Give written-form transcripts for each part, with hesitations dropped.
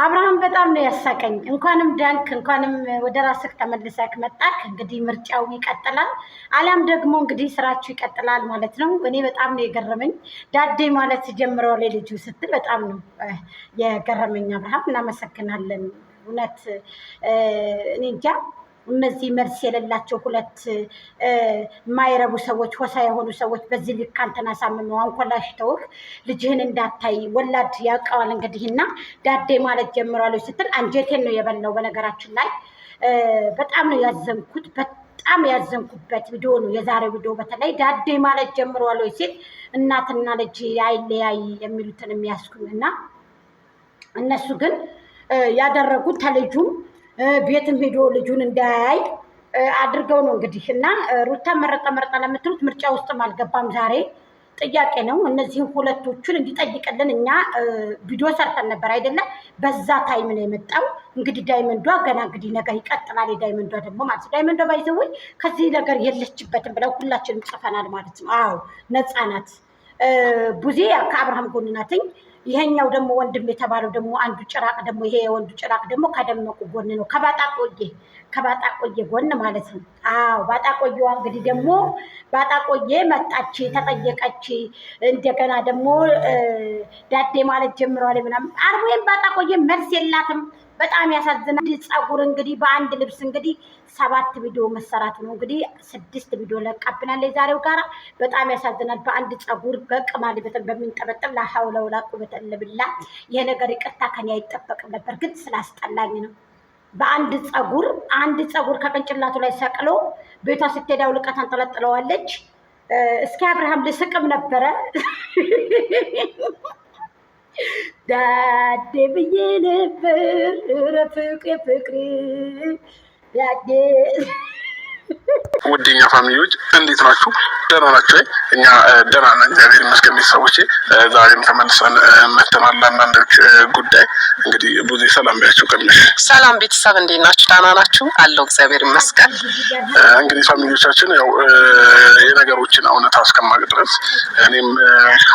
አብርሃም በጣም ነው ያሳቀኝ። እንኳንም ዳንክ እንኳንም ወደ ራስህ ተመልሰህ መጣክ። እንግዲህ ምርጫው ይቀጥላል፣ አሊያም ደግሞ እንግዲህ ስራችሁ ይቀጥላል ማለት ነው። እኔ በጣም ነው የገረመኝ ዳዴ ማለት ጀምረዋል ልጁ ስትል በጣም ነው የገረመኝ። አብርሃም እናመሰግናለን። እውነት እኔ እንጃ እነዚህ መልስ የሌላቸው ሁለት የማይረቡ ሰዎች ሆሳ የሆኑ ሰዎች በዚህ ልክ አንተን አሳምመው አንኮላሽተውህ ልጅህን እንዳታይ ወላድ ያውቀዋል እንግዲህ እና ዳዴ ማለት ጀምሯለች ስትል አንጀቴን ነው የበላው። በነገራችን ላይ በጣም ነው ያዘንኩት፣ በጣም ያዘንኩበት ቪዲዮ ነው የዛሬው ቪዲዮ። በተለይ ዳዴ ማለት ጀምሯለች ሲል እናትና ልጅ አይለያይ የሚሉትን የሚያስኩኝ እና እነሱ ግን ያደረጉት ተልጁም ቤትም ሄዶ ልጁን እንዳያይ አድርገው ነው እንግዲህ እና ሩታ መረጠ ለምትሉት ምርጫ ውስጥም አልገባም። ዛሬ ጥያቄ ነው እነዚህን ሁለቶቹን እንዲጠይቅልን እኛ ቪዲዮ ሰርተን ነበር አይደለም። በዛ ታይም ነው የመጣው። እንግዲህ ዳይመንዷ ገና እንግዲህ ነገር ይቀጥላል። የዳይመንዷ ደግሞ ማለት ነው ዳይመንዷ ባይዘውኝ ከዚህ ነገር የለችበትም ብለው ሁላችንም ጽፈናል ማለት ነው። አዎ ነፃ ናት። ቡዜ ከአብርሃም ጎን ናትኝ። ይሄኛው ደግሞ ወንድም የተባለው ደግሞ አንዱ ጭራቅ ደግሞ ይሄ የወንዱ ጭራቅ ደግሞ ከደመቁ ጎን ነው። ከባጣቆየ ጎን ማለት ነው። አዎ ባጣቆየዋ እንግዲህ ደግሞ ባጣቆየ መጣች፣ ተጠየቀች። እንደገና ደግሞ ዳዴ ማለት ጀምረዋል ምናምን አርቦዬም ባጣቆየ መልስ የላትም። በጣም ያሳዝናል። ፀጉር እንግዲህ በአንድ ልብስ እንግዲህ 7 ቪዲዮ መሰራት ነው እንግዲህ 6 ቪዲዮ ለቃብናል የዛሬው ጋራ። በጣም ያሳዝናል። በአንድ ፀጉር በቅማል በሚንጠበጠብ ላሐውለ ወላ ቁወተ ኢላ ቢላህ። ይሄ ነገር ይቅርታ ከኔ አይጠበቅም ነበር፣ ግን ስላስጠላኝ ነው። በአንድ ፀጉር ከቅንጭላቱ ላይ ሰቅሎ ቤቷ ስትሄድ አውልቃ ታንጠለጥለዋለች። እስኪ አብርሃም ልስቅም ነበረ ዳዴ ብዬ ነበር ፍቅሬ ዳዴ። ውድኛ ፋሚሊዎች እንዴት ናችሁ? ደህና ናችሁ? እኛ ደህና ነን፣ እግዚአብሔር ይመስገን። ቤተሰቦቼ ዛሬም ተመልሰን መተናል። ለአንዳንዶች ጉዳይ እንግዲህ ብዙ ሰላም ቢያችሁ ቀምሽ። ሰላም ቤተሰብ እንዴት ናችሁ? ደህና ናችሁ? አለው እግዚአብሔር ይመስገን። እንግዲህ ፋሚሊዎቻችን ያው የነገሮችን እውነታ እስከማውቅ ድረስ እኔም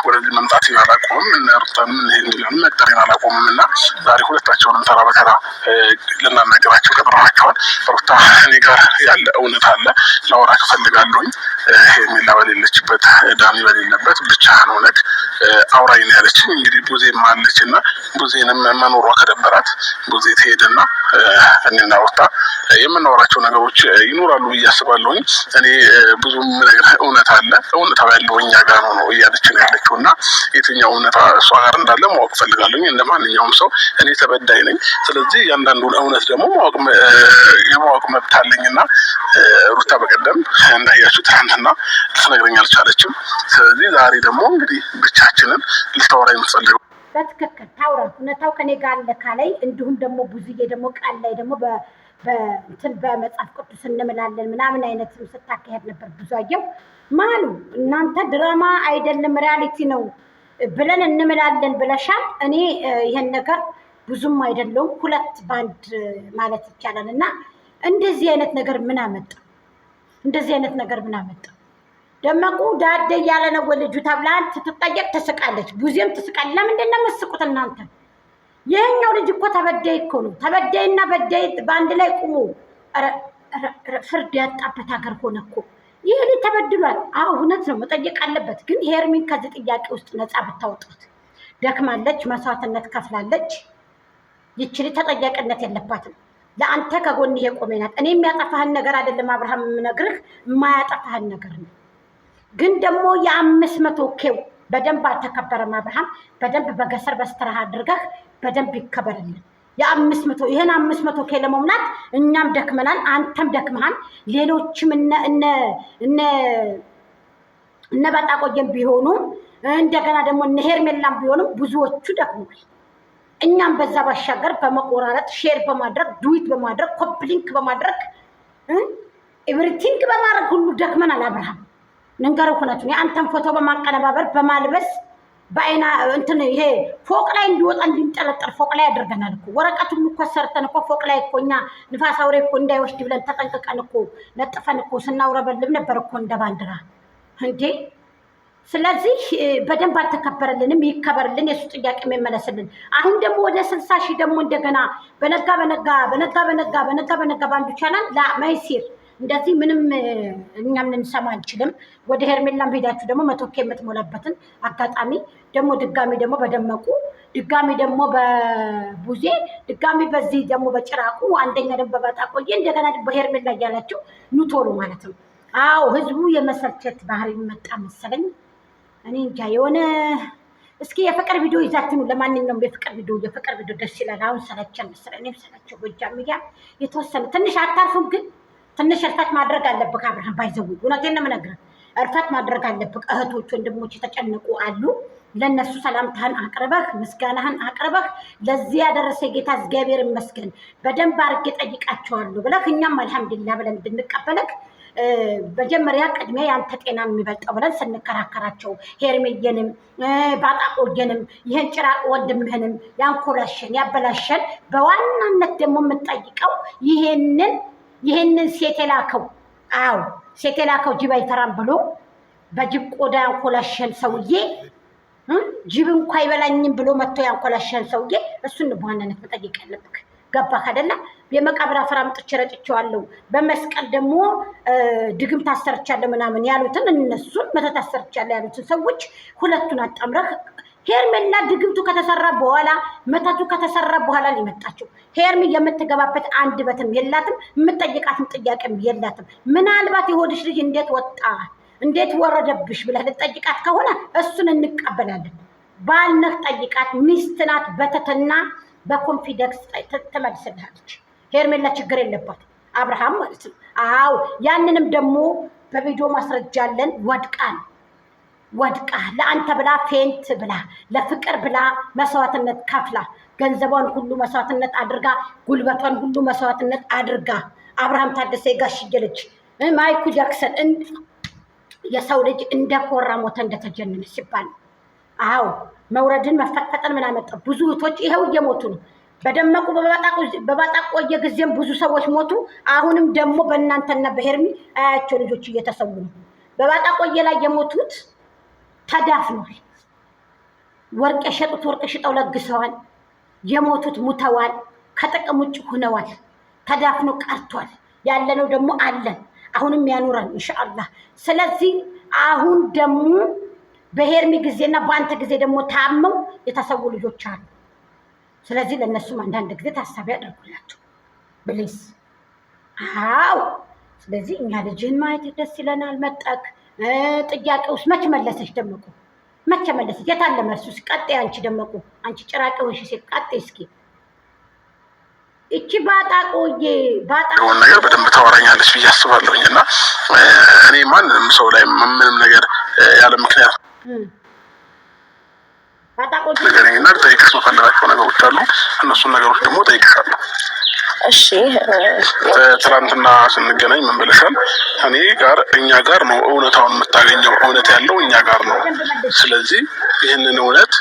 ወደዚህ መምጣቴን አላቆምም፣ እነ ሩታንም ይሄን መቅጠሬን አላቆምም እና ዛሬ ሁለታቸውንም ተራ በተራ ልናናገራቸው ቀጥረናቸዋል። ሩታ እኔ ጋር ያለ እውነት አለ ላወራክ እፈልጋለሁኝ። ሄርሜላ በሌለችበት ዳኒ በሌለበት ብቻህን ሆነህ አውራኝ ነው ያለችኝ። እንግዲህ ቡዜም አለች እና ቡዜንም መኖሯ ከደበራት ቡዜ ትሄድና እኔና ሩታ የምናወራቸው ነገሮች ይኖራሉ ብዬ አስባለሁኝ። እኔ ብዙም ነገር እውነት አለ እውነታው ያለው እኛ ጋር ነው እያለች ነው ያለችው እና የትኛው እውነታ እሷ ጋር እንዳለ ማወቅ እፈልጋለሁኝ። እንደ ማንኛውም ሰው እኔ ተበዳይ ነኝ። ስለዚህ እያንዳንዱን እውነት ደግሞ የማወቅ መብት አለኝና ሩታ በቀደም እንዳያችሁ ትናንትና ልትነግረኝ አልቻለችም። ስለዚህ ዛሬ ደግሞ እንግዲህ ብቻችንን ልታወራ የምትፈልገው በትክክል ታውራ እውነታው ከኔ ጋር አለ ካላይ እንዲሁም ደግሞ ብዙዬ ደግሞ ቃል ላይ ደግሞ በእንትን በመጽሐፍ ቅዱስ እንምላለን ምናምን አይነት ስታካሄድ ነበር። ብዙአየው ማሉ እናንተ ድራማ አይደለም ሪያሊቲ ነው ብለን እንምላለን ብለሻል። እኔ ይሄን ነገር ብዙም አይደለም ሁለት ባንድ ማለት ይቻላል እና እንደዚህ አይነት ነገር ምን አመጣ? እንደዚህ አይነት ነገር ምን አመጣ? ደመቁ ዳዴ እያለ ነው ልጁ ተብላ ትጠየቅ ትስቃለች፣ ቡዜም ትስቃለች። ለምንድን ነው የምትስቁት እናንተ? ይሄኛው ልጅ እኮ ተበዳይ እኮ ነው። ተበዳይና በዳይ በአንድ ላይ ቁሙ። ፍርድ ያጣበት ሀገር ሆነ እኮ። ይህ ልጅ ተበድሏል። አዎ እውነት ነው፣ መጠየቅ አለበት። ግን ሄርሚን ከዚህ ጥያቄ ውስጥ ነፃ ብታወጡት። ደክማለች፣ መስዋዕትነት ከፍላለች። ይቺ ልጅ ተጠያቂነት የለባትም። ለአንተ ከጎንህ የቆመ ናት። እኔ የሚያጠፋህን ነገር አይደለም አብርሃም የምነግርህ፣ የማያጠፋህን ነገር ነው። ግን ደግሞ የ500K በደንብ አልተከበረም አብርሃም። በደንብ በገሰር በስትራህ አድርገህ በደንብ ይከበርልን። የ500 ይሄን 500K ለመሙላት እኛም ደክመናል፣ አንተም ደክመሃል። ሌሎችም እነ ባጣቆየም ቢሆኑ እንደገና ደግሞ እነ ሄርሜላም ቢሆኑ ብዙዎቹ ደክመዋል። እኛም በዛ ባሻገር በመቆራረጥ ሼር በማድረግ ዱዊት በማድረግ ኮፕሊንክ በማድረግ ኤቭሪቲንግ በማድረግ ሁሉ ደክመናል አብርሃም። ንገረው ሁነቱን የአንተን ፎቶ በማቀነባበር በማልበስ በአይና እንትን ይሄ ፎቅ ላይ እንዲወጣ እንዲንጠለጠል ፎቅ ላይ አድርገናል እኮ። ወረቀቱን እኮ ሰርተን እኮ ፎቅ ላይ እኮ እኛ ንፋስ አውሬ እኮ እንዳይወስድ ብለን ተጠንቅቀን እኮ ለጥፈን እኮ ስናውረበልብ ነበር እኮ እንደ ባንዲራ እንዴ። ስለዚህ በደንብ አልተከበረልንም። ይከበርልን፣ የሱ ጥያቄ የሚመለስልን። አሁን ደግሞ ወደ 60 ሺህ ደግሞ እንደገና በነጋ በአንዱ ቻናል ለማይሲር እንደዚህ ምንም እኛም ልንሰማ አንችልም። ወደ ሄርሜላም ሄዳችሁ ደግሞ 100K የምትሞላበትን አጋጣሚ ደግሞ ድጋሚ ደግሞ በደመቁ ድጋሚ ደግሞ በቡዜ ድጋሚ በዚህ ደግሞ በጭራቁ አንደኛ ደግሞ በባጣ ቆየ እንደገና በሄርሜላ እያላችሁ ኑቶሎ ማለት ነው። አዎ ህዝቡ የመሰልቸት ባህሪ መጣ መሰለኝ። እኔ እንጃ የሆነ እስኪ የፍቅር ቪዲዮ ይዛችሁ ለማንኛውም የፍቅር ቪዲዮ ደስ ይላል። አሁን ሰለቸን መሰለኝ። እኔም ሰለቸው ጎጃም ሚዲያ የተወሰነ ትንሽ አታርፉም ግን ትንሽ እርፈት ማድረግ አለብህ አብርሃም። ባይዘው እውነቴን ነው የምነግርህ፣ እርፈት ማድረግ አለብህ። እህቶች ወንድሞች የተጨነቁ አሉ። ለነሱ ሰላምታህን አቅርበህ ምስጋናህን አቅርበህ ለዚህ ያደረሰ ጌታ እግዚአብሔር ይመስገን በደንብ አድርጌ ጠይቃቸዋለሁ ብለህ እኛም አልሐምዱሊላህ ብለን እንድንቀበለክ መጀመሪያ ቅድሚያ ያንተ ጤና የሚበልጠው ብለን ስንከራከራቸው ሄርሜየንም ባጣቆየንም ይህን ጭራቅ ወንድምህንም ያንኮላሸን ያበላሸን በዋናነት ደግሞ የምንጠይቀው ይሄንን ሴት የላከው ሴት የላከው ጅብ አይፈራም ብሎ በጅብ ቆዳ ያንኮላሸን ሰውዬ ጅብ እንኳ አይበላኝም ብሎ መጥቶ ያንኮላሸን ሰውዬ እሱን በዋናነት መጠየቅ ያለብህ። ገባህ አይደለ? የመቃብር አፈር አምጥቼ ረጭቼዋለሁ በመስቀል ደግሞ ድግም ታሰርቻለሁ ምናምን ያሉትን እነሱን መተት ታሰርቻለሁ ያሉትን ሰዎች ሁለቱን አጣምረህ ሄርሜላ ድግምቱ ከተሰራ በኋላ መተቱ ከተሰራ በኋላ ሊመጣቸው ሄርሜ የምትገባበት አንድ በትም የላትም፣ የምትጠይቃትም ጥያቄም የላትም። ምናልባት የሆድሽ ልጅ እንዴት ወጣ እንዴት ወረደብሽ ብለህ ልጠይቃት ከሆነ እሱን እንቀበላለን። ባልነህ ጠይቃት፣ ሚስት ናት። በተትና በኮንፊደንስ ትመልስልሃለች። ሄርሜላ ችግር የለባት አብርሃም ማለት ነው። አዎ ያንንም ደግሞ በቪዲዮ ማስረጃ አለን። ወድቃ ለአንተ ብላ ፌንት ብላ ለፍቅር ብላ መስዋዕትነት ከፍላ ገንዘቧን ሁሉ መስዋዕትነት አድርጋ ጉልበቷን ሁሉ መስዋዕትነት አድርጋ አብርሃም ታደሰ የጋሽዬ ልጅ ማይኩ ጃክሰን የሰው ልጅ እንደኮራ ሞተ እንደተጀነነ ሲባል አዎ መውረድን መፈጠን ምን አመጣው? ብዙ እህቶች ይሄው እየሞቱ ነው። በደመቁ በባጣ ቆየ ጊዜም ብዙ ሰዎች ሞቱ። አሁንም ደግሞ በእናንተና በሄርሚ አያቸው ልጆች እየተሰዉ ነው። በባጣ ቆየ ላይ የሞቱት ተዳፍኗል። ወርቅ የሸጡት ወርቅ ሽጠው ለግሰዋል። የሞቱት ሙተዋል፣ ከጥቅም ውጭ ሆነዋል፣ ተዳፍኖ ቀርቷል። ያለነው ደግሞ አለን። አሁንም ያኑረን ኢንሻአላህ። ስለዚህ አሁን ደግሞ በሄርሚ ጊዜና በአንተ ጊዜ ደግሞ ታመው የተሰዉ ልጆች አሉ። ስለዚህ ለነሱም አንዳንድ ጊዜ ታሳቢ ያደርጉላቸው ፕሊዝ። አዎ ስለዚህ እኛ ልጅህን ማየት ደስ ይለናል። መጣክ ጥያቄ ውስጥ መች መለሰች ደመቁ? መቼ መለሰች? የታለ መልሱስ? ቀጤ አንቺ ደመቁ፣ አንቺ ጭራቅ ወሽ ሴት ቀጤ እስኪ እቺ ባጣ ነገር በደንብ ታወራኛለች ብዬ አስባለሁኝ። እና እኔ ማንንም ሰው ላይ ምንም ነገር ያለ ምክንያት ነገርና ጠይቅስ መፈለጋቸው ነገሮች አሉ። እነሱን ነገሮች ደግሞ ጠይቅሻለሁ። እሺ ትናንትና ስንገናኝ ምን ብለሻል? እኛ ጋር ነው እውነታውን የምታገኘው። እውነት ያለው እኛ ጋር ነው። ስለዚህ ይህንን እውነት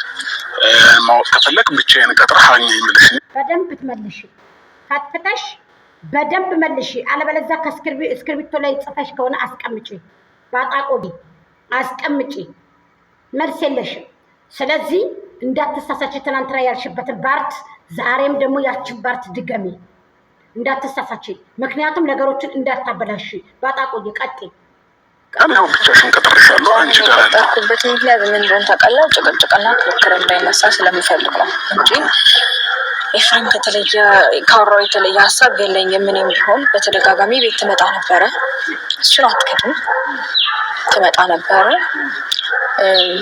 ማወቅ ከፈለግ ብቻዬን ቀጥረህ አግኘኝ ብለሽ በደንብ ትመልሺ፣ ፈትፈተሽ በደንብ መልሺ። አለበለዚያ ከእስክሪብቶ ላይ ጽፈሽ ከሆነ አስቀምጪ፣ ባጣቆቢ አስቀምጪ። መልስ የለሽም። ስለዚህ እንዳትሳሳች። ትናንትና ያልሽበትን ባርት ዛሬም ደግሞ ያችን ባርት ድገሚ፣ እንዳትሳሳች። ምክንያቱም ነገሮችን እንዳታበላሽ። ባጣቆይ ቀጤ ያው ብቻሽን ቀጥሬሻለሁ። አንቺ ጋር ያልኩበት ምክንያት ምን እንደሆነ ታውቃለህ? ጭቅጭቅና ክርክር እንዳይነሳ ስለምፈልግ ነው እንጂ ኤፍሬም ካወራው የተለየ ሀሳብ የለኝም። ምንም ቢሆን በተደጋጋሚ ቤት ትመጣ ነበረ። እሱን አትክድም። ትመጣ ነበረ፣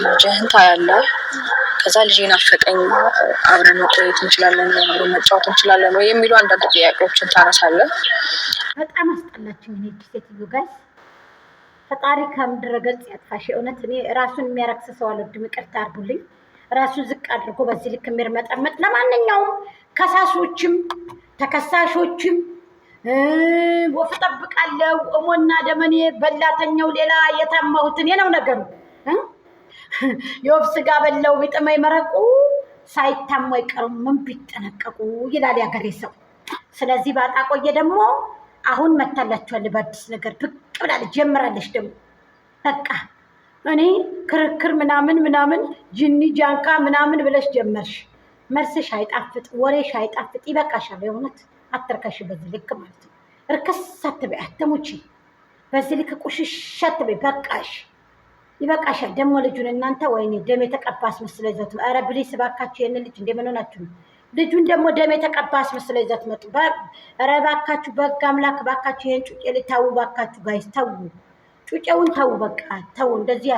ልጅህን ታያለህ። ከዛ ልጄን ናፈቀኝ፣ አብረን መቆየት እንችላለን፣ አብረን መጫወት እንችላለን ወይ የሚሉ አንዳንድ ጥያቄዎችን ታነሳለህ። በጣም አስጠላችኝ እኔ ሴትዮ ጋር። ፈጣሪ ከምድረ ገጽ ያጥፋሽ። እውነት እኔ ራሱን የሚያረክስ ሰው አልወድም። ይቅርታ አድርጉልኝ። ራሱን ዝቅ አድርጎ በዚህ ልክ የሚርመጠመጥ። ለማንኛውም ከሳሾችም ተከሳሾችም ወፍ ጠብቃለሁ እሞና ደመኔ በላተኛው ሌላ የታማሁትን የነው ነገሩ። የወፍ ስጋ በለው ቢጥመኝ መረቁ ሳይታሙ አይቀሩም ምን ቢጠነቀቁ ይላል ያገሬ ሰው። ስለዚህ ባጣቆየ ደግሞ አሁን መታላችኋል በአዲስ ነገር ብቅ ብላለች፣ ጀምራለች። ደግሞ በቃ እኔ ክርክር ምናምን ጅኒ ጃንካ ምናምን ብለሽ ጀመርሽ። መልስሽ አይጣፍጥ፣ ወሬሽ አይጣፍጥ። ይበቃሻል። የእውነት አትርከሽ በዚህ ልክ ማለት ነው። እርከስ አትበይ፣ አትሙቺ። በዚህ ልክ ቁሽሽ አትበይ። በቃሽ፣ ይበቃሻል። ደግሞ ልጁን እናንተ ወይኔ ደም የተቀባ አስመስለው ይዘት። ኧረ ብሊስ እባካችሁ ይሄን ልጅ እንደምን ሆናችሁ ነው? ልጁን ደግሞ ደም የተቀባ አስመስለው ይዘት መጡ። ኧረ እባካችሁ በግ አምላክ እባካችሁ ይሄን ጩጬ ልታው። እባካችሁ ጋይስ ተው፣ ጩጬውን ተው፣ በቃ ተው እንደዚህ